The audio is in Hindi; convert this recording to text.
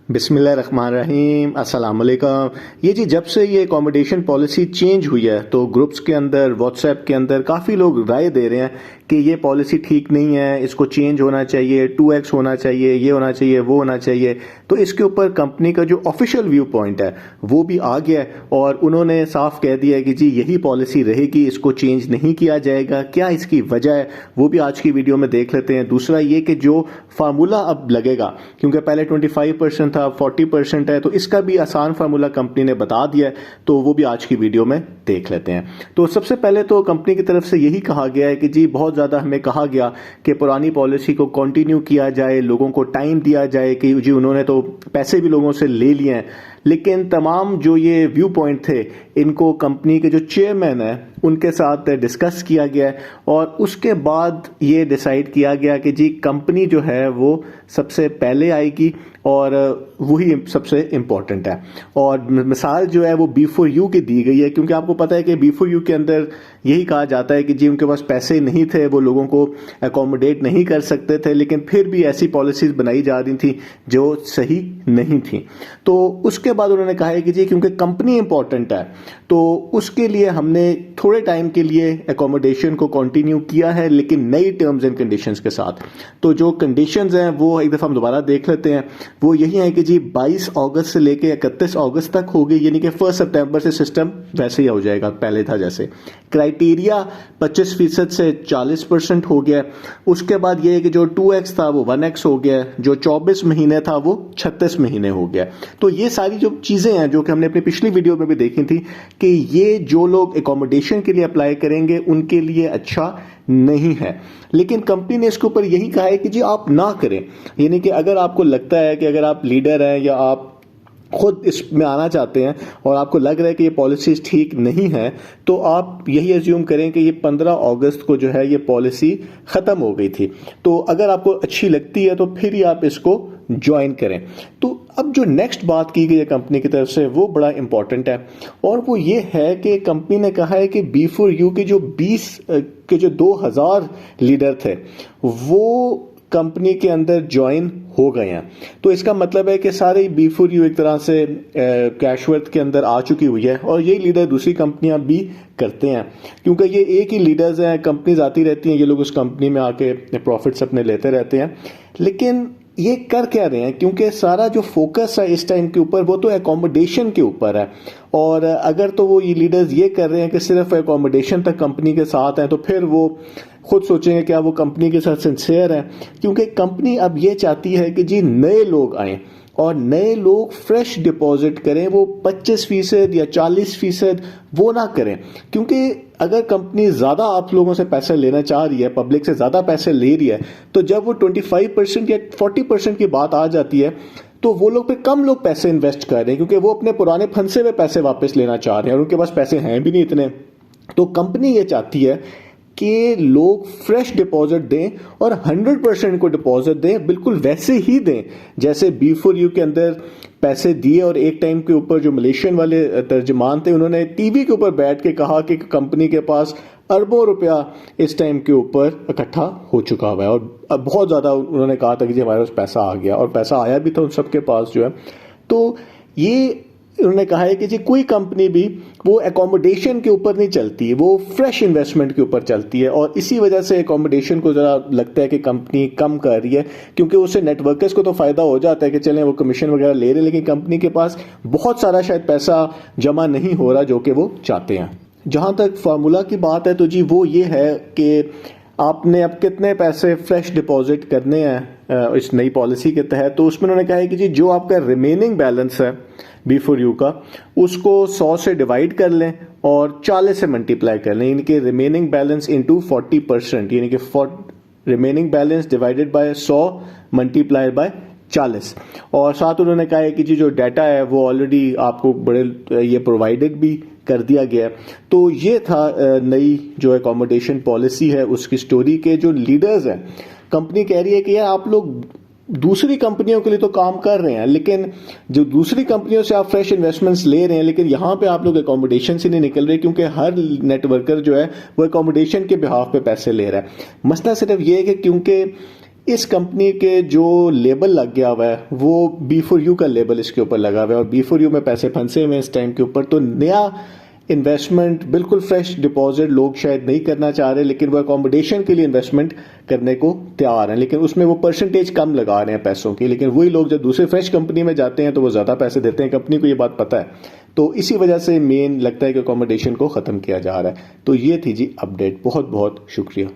बिस्मिल्लाहिर्रहमानिर्रहीम अस्सलाम वालेकुम। ये जी जब से ये अकोमोडेशन पॉलिसी चेंज हुई है तो ग्रुप्स के अंदर व्हाट्सएप के अंदर काफ़ी लोग राय दे रहे हैं कि ये पॉलिसी ठीक नहीं है, इसको चेंज होना चाहिए, 2x होना चाहिए, ये होना चाहिए, वो होना चाहिए। तो इसके ऊपर कंपनी का जो ऑफिशियल व्यू पॉइंट है वो भी आ गया है और उन्होंने साफ कह दिया है कि जी यही पॉलिसी रहेगी, इसको चेंज नहीं किया जाएगा। क्या इसकी वजह है वो भी आज की वीडियो में देख लेते हैं। दूसरा ये कि जो फार्मूला अब लगेगा, क्योंकि पहले 25% था, 40% है, तो इसका भी आसान फार्मूला कंपनी ने बता दिया है, तो वो भी आज की वीडियो में देख लेते हैं। तो सबसे पहले तो कंपनी की तरफ से यही कहा गया है कि जी बहुत ज़्यादा हमें कहा गया कि पुरानी पॉलिसी को कंटिन्यू किया जाए, लोगों को टाइम दिया जाए कि जी उन्होंने तो पैसे भी लोगों से ले लिए हैं, लेकिन तमाम जो ये व्यू पॉइंट थे इनको कंपनी के जो चेयरमैन है उनके साथ डिस्कस किया गया है और उसके बाद ये डिसाइड किया गया कि जी कंपनी जो है वो सबसे पहले आएगी और वही सबसे इम्पोर्टेंट है। और मिसाल जो है वो B4U की दी गई है, क्योंकि आपको पता है कि B4U के अंदर यही कहा जाता है कि जी उनके पास पैसे नहीं थे, वो लोगों को अकोमोडेट नहीं कर सकते थे, लेकिन फिर भी ऐसी पॉलिसीज बनाई जा रही थी जो सही नहीं थी। तो उसके बाद उन्होंने कहा है कि जी क्योंकि कंपनी इंपॉर्टेंट है तो उसके लिए हमने थोड़े टाइम के लिए अकोमोडेशन को कंटिन्यू किया है, लेकिन नई टर्म्स एंड कंडीशंस के साथ। तो जो कंडीशंस हैं वो एक दफ़ा हम दोबारा देख लेते हैं। वो यही है कि जी 22 अगस्त से लेके 31 अगस्त तक होगी, यानी कि 1 सितंबर से सिस्टम वैसे ही हो जाएगा पहले था जैसे। क्राइटेरिया 25% से 40% हो गया। उसके बाद ये है कि जो 2x था वो 1x हो गया, जो 24 महीने था वो 36 महीने हो गया। तो ये सारी जो चीज़ें हैं जो कि हमने अपनी पिछली वीडियो में भी देखी थी कि ये जो लोग एकोमोडेशन के लिए अप्लाई करेंगे उनके लिए अच्छा नहीं है, लेकिन कंपनी ने इसके ऊपर यही कहा है कि जी आप ना करें। यानी कि अगर आपको लगता है कि अगर आप लीडर हैं या आप खुद इसमें आना चाहते हैं और आपको लग रहा है कि ये पॉलिसीज ठीक नहीं है, तो आप यही एज्यूम करें कि ये 15 अगस्त को जो है ये पॉलिसी ख़त्म हो गई थी। तो अगर आपको अच्छी लगती है तो फिर ही आप इसको ज्वाइन करें। तो अब जो नेक्स्ट बात की गई है कंपनी की तरफ से वो बड़ा इंपॉर्टेंट है और वो ये है कि कंपनी ने कहा है कि B4U के जो 2000 लीडर थे वो कंपनी के अंदर ज्वाइन हो गए हैं। तो इसका मतलब है कि सारे B4U एक तरह से कैशवर्थ के अंदर आ चुकी हुई है और ये लीडर दूसरी कंपनियां भी करते हैं, क्योंकि ये एक ही लीडर्स हैं, कंपनीज आती रहती हैं, ये लोग उस कंपनी में आके प्रॉफिट्स अपने लेते रहते हैं। लेकिन ये कर क्या रहे हैं, क्योंकि सारा जो फोकस है इस टाइम के ऊपर वो तो एकोमोडेशन के ऊपर है। और अगर तो वो ये लीडर्स ये कर रहे हैं कि सिर्फ एकोमोडेशन तक कंपनी के साथ हैं, तो फिर वो खुद सोचेंगे क्या वो कंपनी के साथ सिंसियर हैं, क्योंकि कंपनी अब ये चाहती है कि जी नए लोग आएँ और नए लोग फ्रेश डिपॉजिट करें। वो 25% या 40% वो ना करें, क्योंकि अगर कंपनी ज़्यादा आप लोगों से पैसे लेना चाह रही है, पब्लिक से ज़्यादा पैसे ले रही है, तो जब वो 25% या 40% की बात आ जाती है तो वो लोग पे कम लोग पैसे इन्वेस्ट कर रहे हैं, क्योंकि वो अपने पुराने फंसे में पैसे वापस लेना चाह रहे हैं और उनके पास पैसे हैं भी नहीं इतने। तो कंपनी ये चाहती है कि लोग फ्रेश डिपॉजिट दें और 100% को डिपॉजिट दें, बिल्कुल वैसे ही दें जैसे B4U के अंदर पैसे दिए। और एक टाइम के ऊपर जो मलेशियन वाले तर्जमान थे उन्होंने टीवी के ऊपर बैठ के कहा कि कंपनी के पास अरबों रुपया इस टाइम के ऊपर इकट्ठा हो चुका हुआ है और अब बहुत ज़्यादा उन्होंने कहा था कि जी हमारे पास पैसा आ गया, और पैसा आया भी था उन सबके पास जो है। तो ये उन्होंने कहा है कि जी कोई कंपनी भी वो एकोमोडेशन के ऊपर नहीं चलती, वो फ्रेश इन्वेस्टमेंट के ऊपर चलती है। और इसी वजह से एकोमोडेशन को ज़रा लगता है कि कंपनी कम कर रही है, क्योंकि उससे नेटवर्कर्स को तो फ़ायदा हो जाता है कि चलें वो कमीशन वगैरह ले रहे हैं, लेकिन कंपनी के पास बहुत सारा शायद पैसा जमा नहीं हो रहा जो कि वो चाहते हैं। जहाँ तक फार्मूला की बात है तो जी वो ये है कि आपने अब कितने पैसे फ्रेश डिपॉजिट करने हैं इस नई पॉलिसी के तहत। तो उसमें उन्होंने कहा है कि जी जो आपका रिमेनिंग बैलेंस है B4U का उसको 100 से डिवाइड कर लें और 40 से मल्टीप्लाई कर लें, यानी कि रिमेनिंग बैलेंस इंटू 40%, यानी कि remaining balance divided by 100 multiply by 40। और साथ उन्होंने कहा है कि जी जो डाटा है वो ऑलरेडी आपको बड़े ये प्रोवाइडेड भी कर दिया गया। तो ये था नई जो एकोमोडेशन पॉलिसी है उसकी स्टोरी के जो लीडर्स हैं। कंपनी कह रही है कि यार आप लोग दूसरी कंपनियों के लिए तो काम कर रहे हैं, लेकिन जो दूसरी कंपनियों से आप फ्रेश इन्वेस्टमेंट्स ले रहे हैं, लेकिन यहाँ पे आप लोग एकोमोडेशन से नहीं निकल रहे, क्योंकि हर नेटवर्कर जो है वो एकोमोडेशन के बिहाफ पे पैसे ले रहा है। मसला सिर्फ ये है कि क्योंकि इस कंपनी के जो लेबल लग गया हुआ है वो B4U का लेबल इसके ऊपर लगा हुआ है और B4U में पैसे फंसे हुए हैं इस टाइम के ऊपर। तो नया इन्वेस्टमेंट बिल्कुल फ्रेश डिपॉजिट लोग शायद नहीं करना चाह रहे, लेकिन वो अकोमोडेशन के लिए इन्वेस्टमेंट करने को तैयार हैं, लेकिन उसमें वो परसेंटेज कम लगा रहे हैं पैसों की। लेकिन वही लोग जब दूसरे फ्रेश कंपनी में जाते हैं तो वो ज़्यादा पैसे देते हैं, कंपनी को ये बात पता है। तो इसी वजह से मेन लगता है कि अकोमोडेशन को ख़त्म किया जा रहा है। तो ये थी जी अपडेट। बहुत बहुत शुक्रिया।